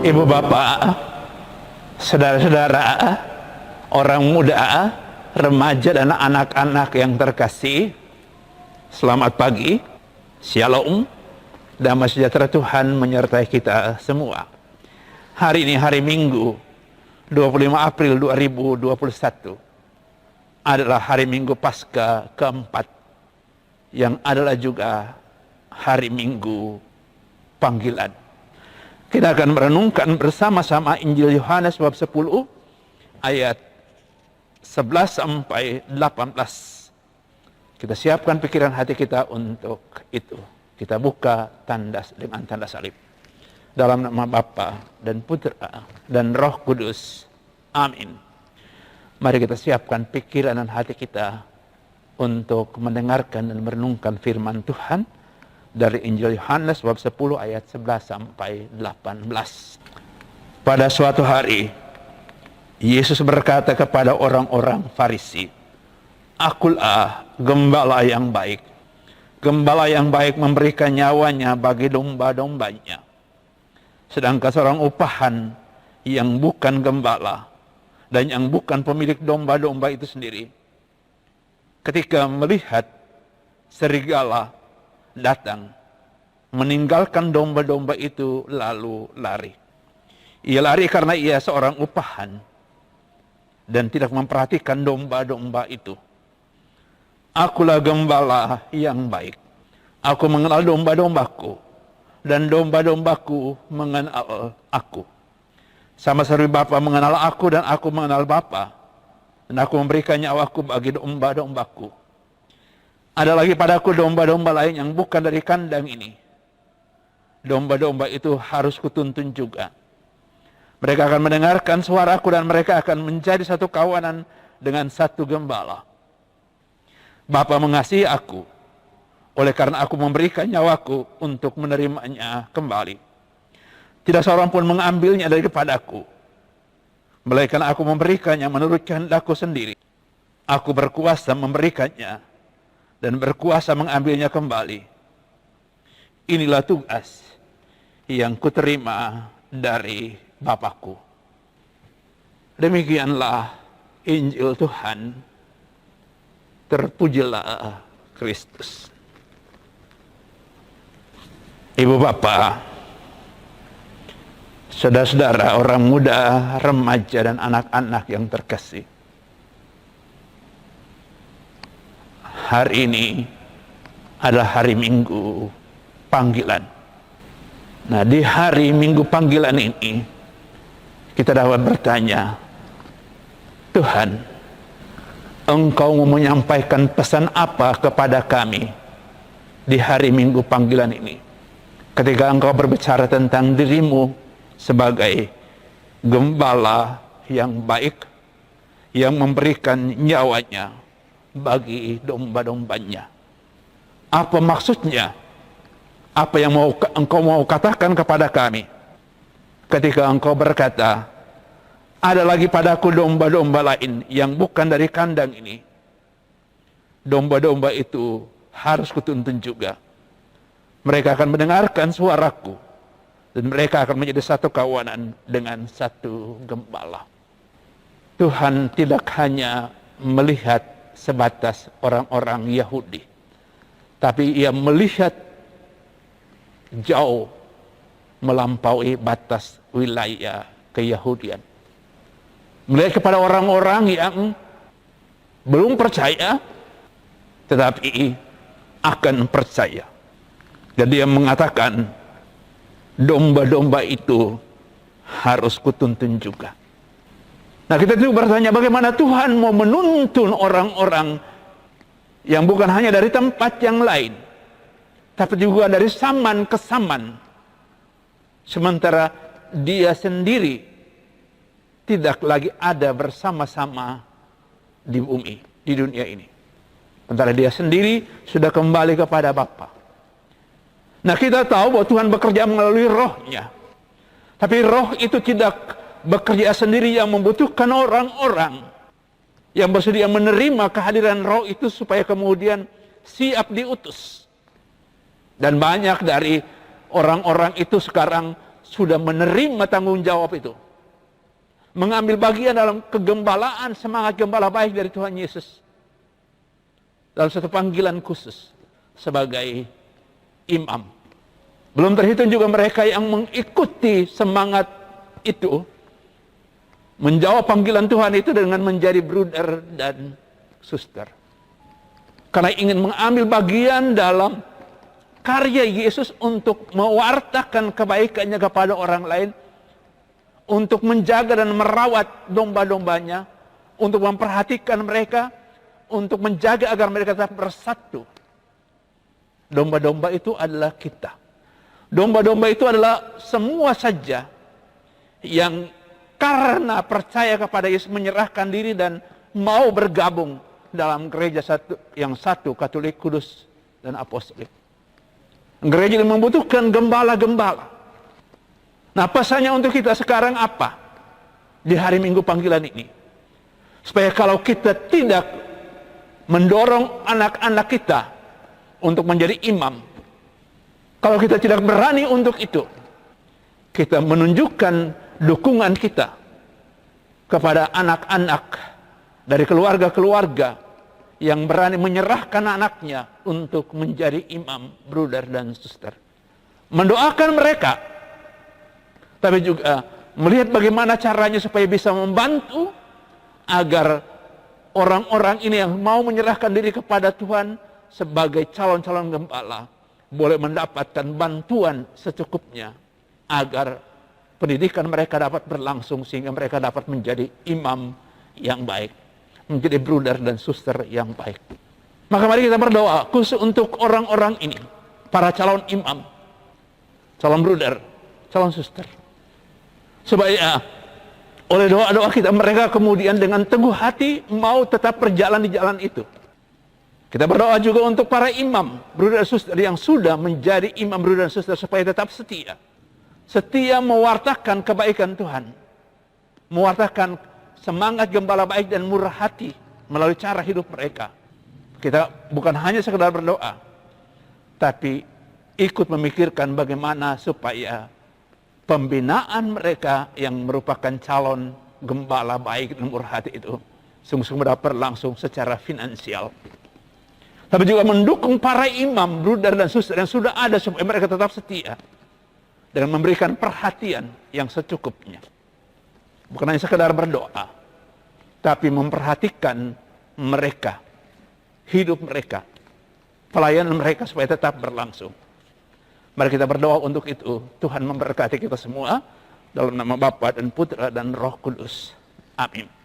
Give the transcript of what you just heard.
Ibu bapak, saudara-saudara, orang muda, remaja dan anak-anak yang terkasih, selamat pagi, shalom, damai sejahtera Tuhan menyertai kita semua. Hari ini hari Minggu, 25 April 2021, adalah hari Minggu Paskah keempat, yang adalah juga hari Minggu panggilan. Kita akan merenungkan bersama-sama Injil Yohanes bab 10 ayat 11 sampai 18. Kita siapkan pikiran hati kita untuk itu. Kita buka dengan tanda salib. Dalam nama Bapa dan Putra dan Roh Kudus. Amin. Mari kita siapkan pikiran dan hati kita untuk mendengarkan dan merenungkan firman Tuhan dari Injil Yohanes bab 10 ayat 11 sampai 18. Pada suatu hari, Yesus berkata kepada orang-orang Farisi, "Akulah gembala yang baik. Gembala yang baik memberikan nyawanya bagi domba-dombanya. Sedangkan seorang upahan yang bukan gembala dan yang bukan pemilik domba-domba itu sendiri, ketika melihat serigala datang, meninggalkan domba-domba itu lalu lari. Ia lari karena ia seorang upahan dan tidak memperhatikan domba-domba itu. Akulah gembala yang baik. Aku mengenal domba-dombaku dan domba-dombaku mengenal aku. Sama seperti Bapa mengenal aku dan aku mengenal Bapa, dan aku memberikan nyawaku bagi domba-dombaku. Ada lagi padaku domba-domba lain yang bukan dari kandang ini. Domba-domba itu harus kutuntun juga. Mereka akan mendengarkan suaraku dan mereka akan menjadi satu kawanan dengan satu gembala. Bapa mengasihi aku, oleh karena aku memberikan nyawaku untuk menerimanya kembali. Tidak seorang pun mengambilnya daripadaku, melainkan aku memberikannya menurut kehendakku sendiri. Aku berkuasa memberikannya dan berkuasa mengambilnya kembali. Inilah tugas yang kuterima dari Bapakku." Demikianlah Injil Tuhan. Terpujilah Kristus. Ibu bapak, saudara-saudara, orang muda, remaja dan anak-anak yang terkasih, hari ini adalah hari Minggu panggilan. Nah, di hari Minggu panggilan ini, kita dapat bertanya, Tuhan, Engkau mau menyampaikan pesan apa kepada kami di hari Minggu panggilan ini? Ketika Engkau berbicara tentang dirimu sebagai gembala yang baik, yang memberikan nyawanya bagi domba-dombanya. Apa maksudnya? Apa yang Engkau mau katakan kepada kami ketika Engkau berkata, ada lagi padaku domba-domba lain yang bukan dari kandang ini. Domba-domba itu harus kutuntun juga. Mereka akan mendengarkan suaraku dan mereka akan menjadi satu kawanan dengan satu gembala. Tuhan tidak hanya melihat sebatas orang-orang Yahudi, tapi ia melihat jauh melampaui batas wilayah keyahudian. Melihat kepada orang-orang yang belum percaya tetapi akan percaya. Dan dia mengatakan, domba-domba itu harus kutuntun juga. Nah, kita juga bertanya, bagaimana Tuhan mau menuntun orang-orang yang bukan hanya dari tempat yang lain, tapi juga dari zaman ke zaman, sementara dia sendiri tidak lagi ada bersama-sama di bumi, di dunia ini. Sementara dia sendiri sudah kembali kepada Bapa. Nah, kita tahu bahwa Tuhan bekerja melalui Roh-Nya. Tapi Roh itu tidak bekerja sendiri, yang membutuhkan orang-orang yang bersedia menerima kehadiran Roh itu supaya kemudian siap diutus. Dan banyak dari orang-orang itu sekarang sudah menerima tanggung jawab itu, mengambil bagian dalam kegembalaan, semangat gembala baik dari Tuhan Yesus dalam satu panggilan khusus sebagai imam. Belum terhitung juga mereka yang mengikuti semangat itu, menjawab panggilan Tuhan itu dengan menjadi bruder dan suster. Karena ingin mengambil bagian dalam karya Yesus untuk mewartakan kebaikannya kepada orang lain, untuk menjaga dan merawat domba-dombanya, untuk memperhatikan mereka, untuk menjaga agar mereka tetap bersatu. Domba-domba itu adalah kita. Domba-domba itu adalah semua saja yang karena percaya kepada Yesus menyerahkan diri dan mau bergabung dalam gereja yang satu, Katolik, Kudus, dan Apostolik. Gereja ini membutuhkan gembala-gembala. Nah, pesannya untuk kita sekarang apa? Di hari Minggu panggilan ini. Supaya kalau kita tidak mendorong anak-anak kita untuk menjadi imam, kalau kita tidak berani untuk itu, kita menunjukkan dukungan kita kepada anak-anak dari keluarga-keluarga yang berani menyerahkan anaknya untuk menjadi imam, bruder, dan suster. Mendoakan mereka, tapi juga melihat bagaimana caranya supaya bisa membantu agar orang-orang ini yang mau menyerahkan diri kepada Tuhan sebagai calon-calon gembala boleh mendapatkan bantuan secukupnya agar pendidikan mereka dapat berlangsung sehingga mereka dapat menjadi imam yang baik, menjadi bruder dan suster yang baik. Maka mari kita berdoa khusus untuk orang-orang ini, para calon imam, calon bruder, calon suster, supaya oleh doa-doa kita mereka kemudian dengan teguh hati mau tetap berjalan di jalan itu. Kita berdoa juga untuk para imam, bruder dan suster yang sudah menjadi imam, bruder dan suster supaya tetap setia. Setia mewartakan kebaikan Tuhan, mewartakan semangat gembala baik dan murah hati melalui cara hidup mereka. Kita bukan hanya sekedar berdoa, tapi ikut memikirkan bagaimana supaya pembinaan mereka yang merupakan calon gembala baik dan murah hati itu sungguh-sungguh dapat berlangsung secara finansial. Tapi juga mendukung para imam, bruder dan suster yang sudah ada supaya mereka tetap setia dengan memberikan perhatian yang secukupnya. Bukan hanya sekedar berdoa, tapi memperhatikan mereka, hidup mereka, pelayanan mereka supaya tetap berlangsung. Mari kita berdoa untuk itu. Tuhan memberkati kita semua dalam nama Bapa dan Putra dan Roh Kudus. Amin.